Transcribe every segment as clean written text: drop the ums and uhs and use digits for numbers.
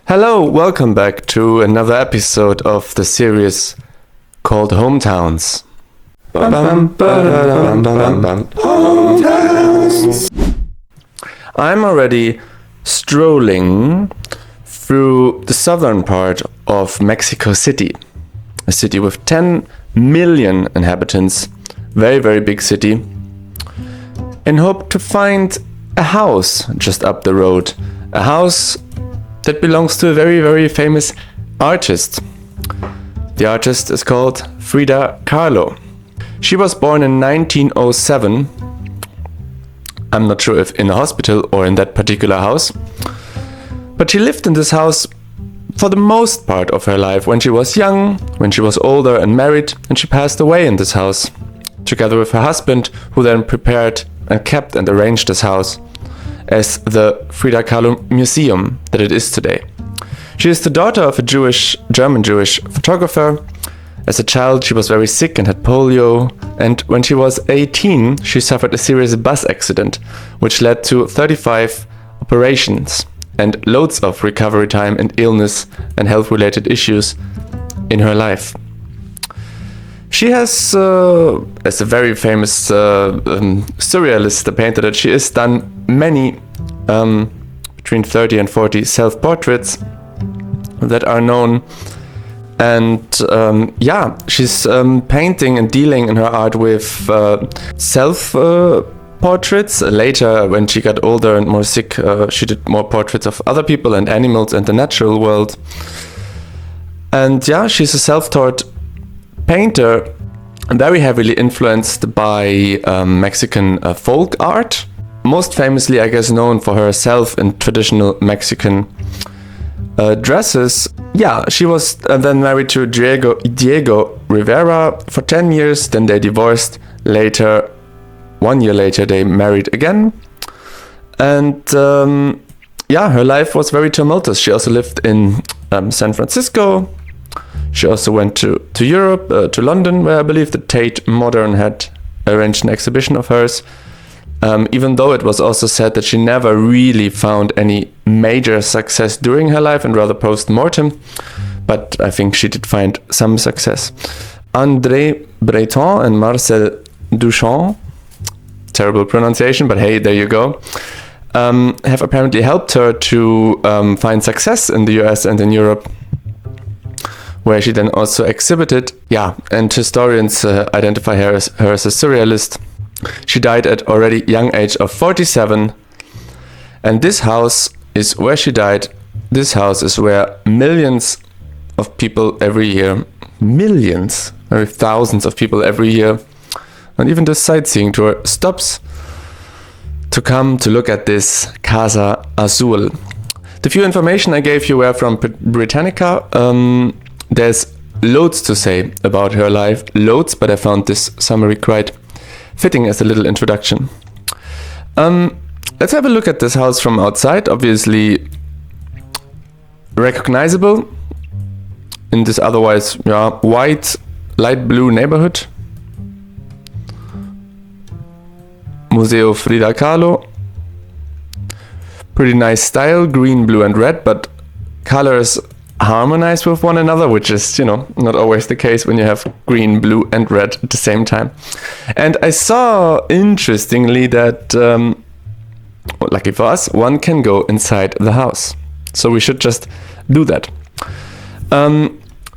Hello, welcome back to another episode of the series called Hometowns. Hometowns. I'm already strolling through the southern part of Mexico City, a city with 10 million inhabitants, very, very big city, in hope to find a house just up the road, a house that belongs to a very, very famous artist. The artist is called Frida Kahlo. She was born in 1907. I'm not sure if in a hospital or in that particular house. But she lived in this house for the most part of her life. When she was young, when she was older and married, and she passed away in this house, together with her husband, who then prepared and kept and arranged this house as the Frida Kahlo Museum that it is today. She is the daughter of a German Jewish photographer. As a child, she was very sick and had polio, and when she was 18, she suffered a serious bus accident, which led to 35 operations and loads of recovery time and illness and health-related issues in her life. She has, as a very famous surrealist painter that she is, done many, between 30 and 40 self-portraits that are known. And she's painting and dealing in her art with self-portraits. Later, when she got older and more sick, she did more portraits of other people and animals and the natural world. And she's a self-taught painter, very heavily influenced by Mexican folk art. Most famously, I guess, known for herself in traditional Mexican dresses. She was then married to Diego Rivera for 10 years, then they divorced. Later, 1 year later, they married again. And her life was very tumultuous. She also lived in San Francisco. She also went to Europe, to London, where I believe the Tate Modern had arranged an exhibition of hers. Even though it was also said that she never really found any major success during her life and rather post-mortem. But I think she did find some success. André Breton and Marcel Duchamp, terrible pronunciation, but hey, there you go, have apparently helped her to find success in the US and in Europe, where she then also exhibited. And historians identify her as a surrealist. She died at already young age of 47. And this house is where she died. This house is where millions of people every year, millions, maybe thousands of people every year, and even the sightseeing tour stops to come to look at this Casa Azul. The few information I gave you were from Britannica. There's loads to say about her life, but I found this summary quite fitting as a little introduction. Let's have a look at this house from outside. Obviously recognizable in this otherwise white, light blue neighborhood. Museo Frida Kahlo. Pretty nice style, green, blue and red, but colors harmonize with one another, which is, not always the case when you have green, blue and red at the same time. And I saw, interestingly, that, lucky for us, one can go inside the house. So we should just do that.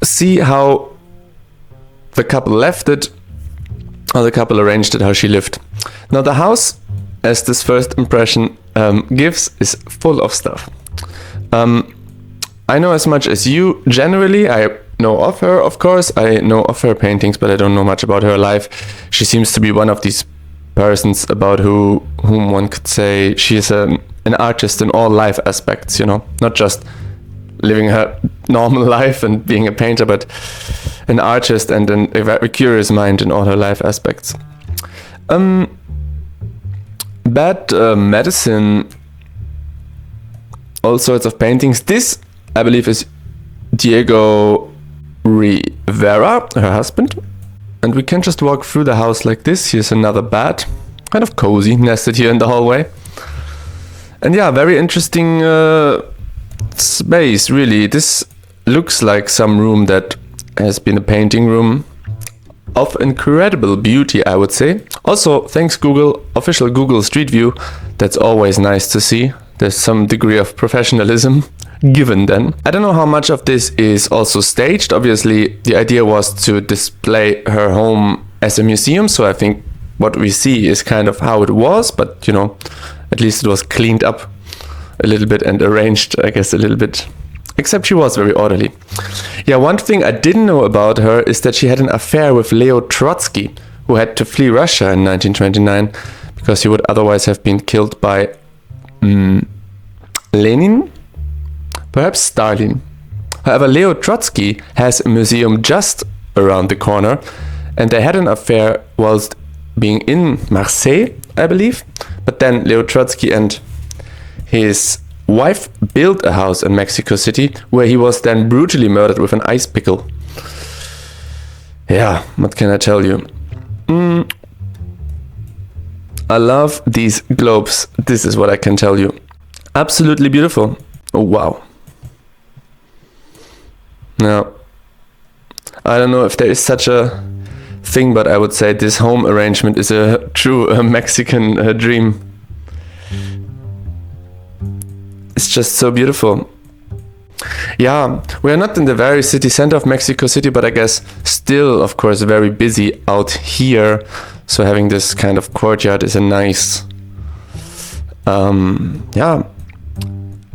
See how the couple left it, how the couple arranged it, how she lived. Now the house, as this first impression gives, is full of stuff. I know as much as you. Generally, I know of her, of course. I know of her paintings, but I don't know much about her life. She seems to be one of these persons about whom one could say she is an artist in all life aspects, not just living her normal life and being a painter, but an artist and a very curious mind in all her life aspects. Bad medicine, all sorts of paintings. This, I believe, is Diego Rivera, her husband. And we can just walk through the house like this. Here's another bed, kind of cozy, nested here in the hallway. And very interesting space, really. This looks like some room that has been a painting room of incredible beauty, I would say. Also, thanks Google, official Google Street View. That's always nice to see. There's some degree of professionalism given then. I don't know how much of this is also staged. Obviously, the idea was to display her home as a museum, so I think what we see is kind of how it was, but you know, at least it was cleaned up a little bit and arranged, I guess, a little bit. Except she was very orderly. Yeah, one thing I didn't know about her is that she had an affair with Leo Trotsky, who had to flee Russia in 1929 because he would otherwise have been killed by Lenin? Perhaps Stalin. However, Leo Trotsky has a museum just around the corner, and they had an affair whilst being in Marseille, I believe. But then Leo Trotsky and his wife built a house in Mexico City, where he was then brutally murdered with an ice pickle. Yeah, what can I tell you? I love these globes. This is what I can tell you. Absolutely beautiful. Oh, wow. Now, I don't know if there is such a thing, but I would say this home arrangement is a true Mexican dream. It's just so beautiful. Yeah, we are not in the very city center of Mexico City, but I guess still, of course, very busy out here. So having this kind of courtyard is a nice,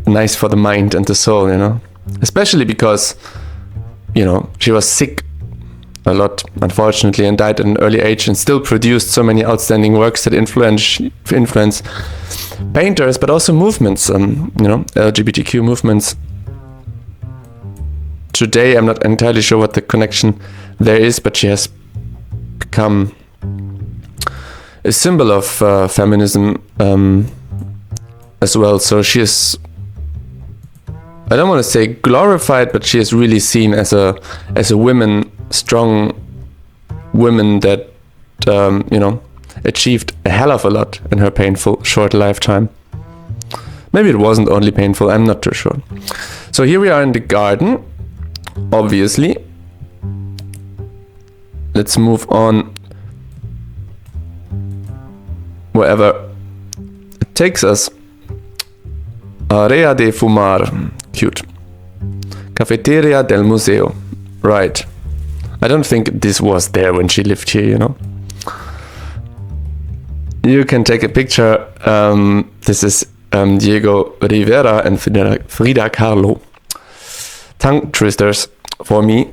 nice for the mind and the soul, you know. Especially because, you know, she was sick a lot, unfortunately, and died at an early age, and still produced so many outstanding works that influence painters, but also movements, LGBTQ movements. Today, I'm not entirely sure what the connection there is, but she has become a symbol of feminism as well. So she is, I don't want to say glorified, but she is really seen as a woman, strong woman that achieved a hell of a lot in her painful short lifetime. Maybe it wasn't only painful, I'm not too sure. So here we are in the garden, obviously. Let's move on wherever it takes us. Area de Fumar, cute. Cafeteria del Museo, right. I don't think this was there when she lived here, you know. You can take a picture. This is Diego Rivera and Frida Kahlo. Tongue twisters for me.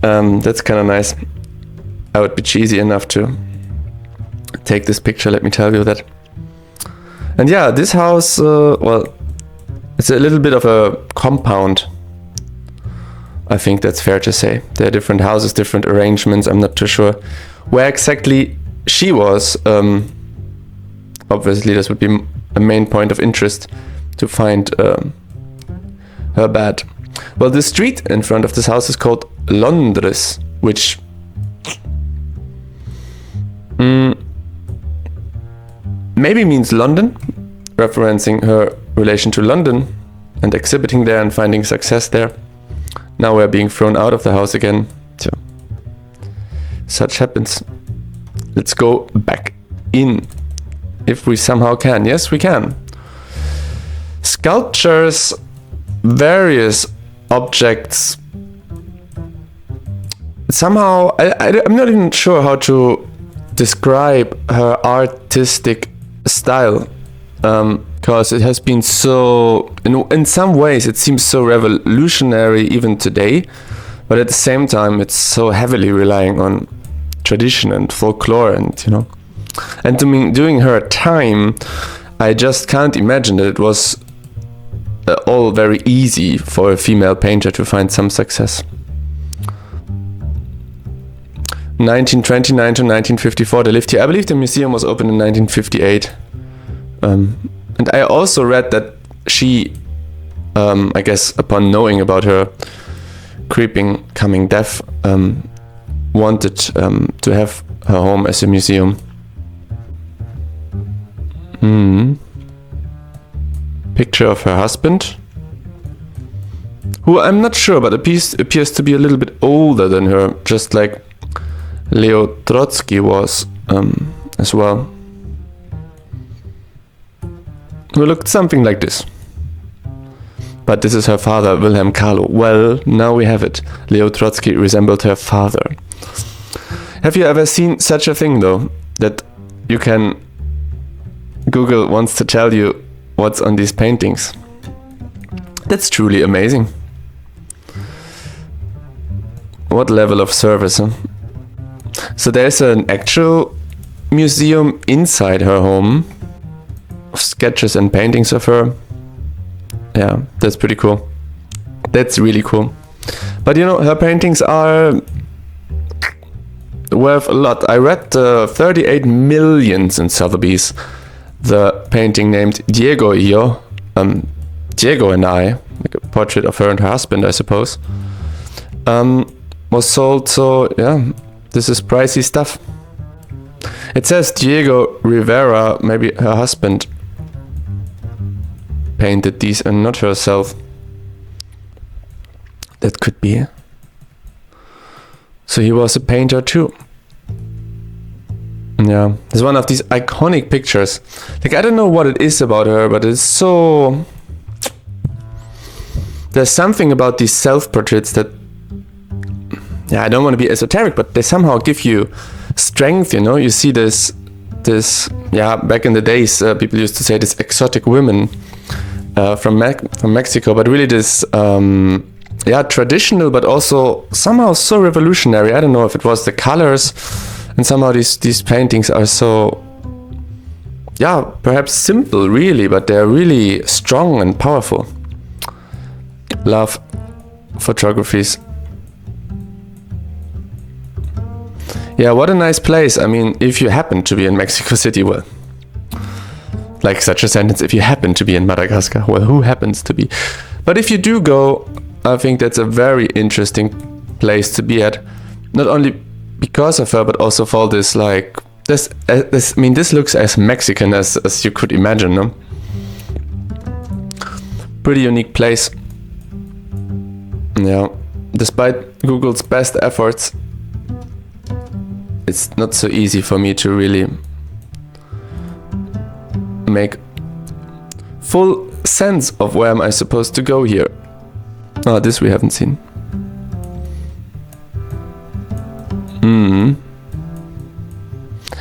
That's kind of nice. I would be cheesy enough to take this picture, let me tell you that. And yeah, this house, it's a little bit of a compound. I think that's fair to say. There are different houses, different arrangements. I'm not too sure where exactly she was. Obviously, this would be a main point of interest to find her bed. Well, the street in front of this house is called Londres, which maybe means London, referencing her relation to London and exhibiting there and finding success there. Now we're being thrown out of the house again. So, such happens. Let's go back in. If we somehow can. Yes, we can. Sculptures, various objects. Somehow, I'm not even sure how to describe her artistic style. Because it has been so, in some ways it seems so revolutionary even today, but at the same time it's so heavily relying on tradition and folklore, and and during her time, I just can't imagine that it was all very easy for a female painter to find some success. 1929 to 1954 they lived here. I believe the museum was opened in 1958. And I also read that she, I guess upon knowing about her creeping coming death, wanted to have her home as a museum. Picture of her husband. who I'm not sure, but appears to be a little bit older than her, just like Leo Trotsky was as well. Who looked something like this. But this is her father, Wilhelm Kahlo. Well, now we have it. Leo Trotsky resembled her father. Have you ever seen such a thing, though? That you can... Google wants to tell you what's on these paintings. That's truly amazing. What level of service, huh? So there's an actual museum inside her home. Sketches and paintings of her. Yeah, that's pretty cool. That's really cool. But you know, her paintings are worth a lot. I read 38 millions in Sotheby's. The painting named Diego y Yo, Diego and I, like a portrait of her and her husband, I suppose, was sold. So yeah, this is pricey stuff. It says Diego Rivera, maybe her husband, painted these and not herself. That could be. So he was a painter too. Yeah, it's one of these iconic pictures. Like, I don't know what it is about her, but it's so... There's something about these self-portraits that... Yeah, I don't want to be esoteric, but they somehow give you strength, you know? You see this... Yeah, back in the days, people used to say this exotic women from Mexico, but really this... yeah, traditional, but also somehow so revolutionary. I don't know if it was the colors... And somehow these paintings are so, yeah, perhaps simple really, but they're really strong and powerful. Love photographies. Yeah, what a nice place. I mean, if you happen to be in Mexico City, well, like such a sentence, if you happen to be in Madagascar, well, who happens to be? But if you do go, I think that's a very interesting place to be at. Not only because of her, but also for this, like, this I mean, this looks as Mexican as you could imagine, no? Pretty unique place. Yeah, despite Google's best efforts, it's not so easy for me to really make full sense of where am I supposed to go here. Oh, this we haven't seen.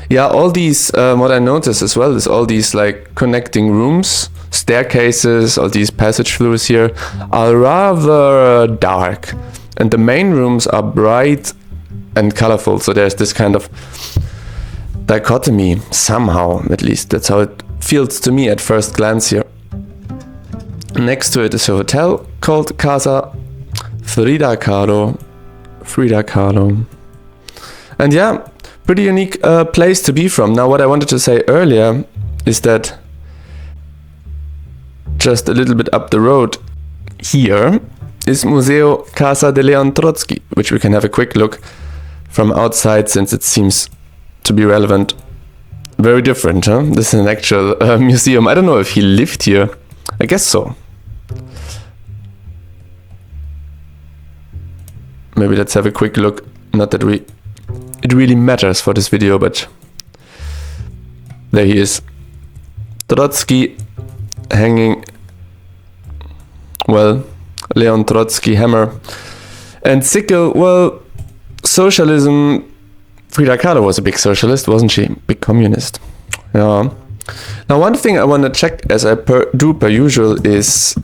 Yeah, all these, what I noticed as well is all these like connecting rooms, staircases, all these passage floors here are rather dark. And the main rooms are bright and colorful. So there's this kind of dichotomy, somehow, at least. That's how it feels to me at first glance here. Next to it is a hotel called Casa Frida Kahlo. Frida Kahlo. And yeah, pretty unique place to be from. Now, what I wanted to say earlier is that just a little bit up the road here is Museo Casa de Leon Trotsky, which we can have a quick look from outside since it seems to be relevant. Very different, huh? This is an actual museum. I don't know if he lived here. I guess so. Maybe let's have a quick look. Not that it really matters for this video, but there he is. Trotsky hanging, well, Leon Trotsky hammer. And sickle, well, socialism. Frida Kahlo was a big socialist, wasn't she? Big communist. Yeah. Now, one thing I want to check, as I do per usual, is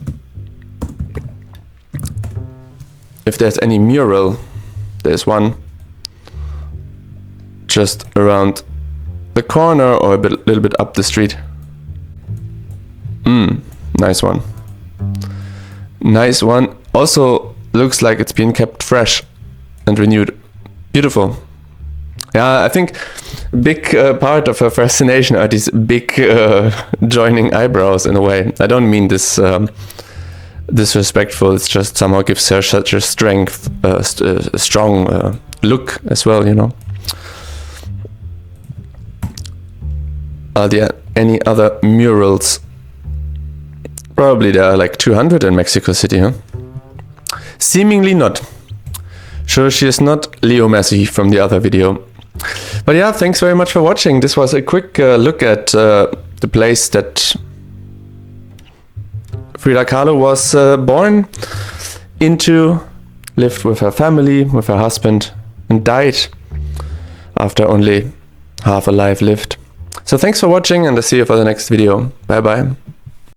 if there's any mural. There's one just around the corner or a little bit up the street. Nice one. Nice one. Also looks like it's been kept fresh and renewed. Beautiful. Yeah, I think a big part of her fascination are these big joining eyebrows in a way. I don't mean this disrespectful. It's just somehow gives her such a strength, a strong look as well, you know. Are there any other murals? Probably there are like 200 in Mexico City, huh? Seemingly not. Sure, she is not Leo Messi from the other video. But yeah, thanks very much for watching. This was a quick look at the place that Frida Kahlo was born into, lived with her family, with her husband, and died after only half a life lived. So thanks for watching, and I'll see you for the next video. Bye bye.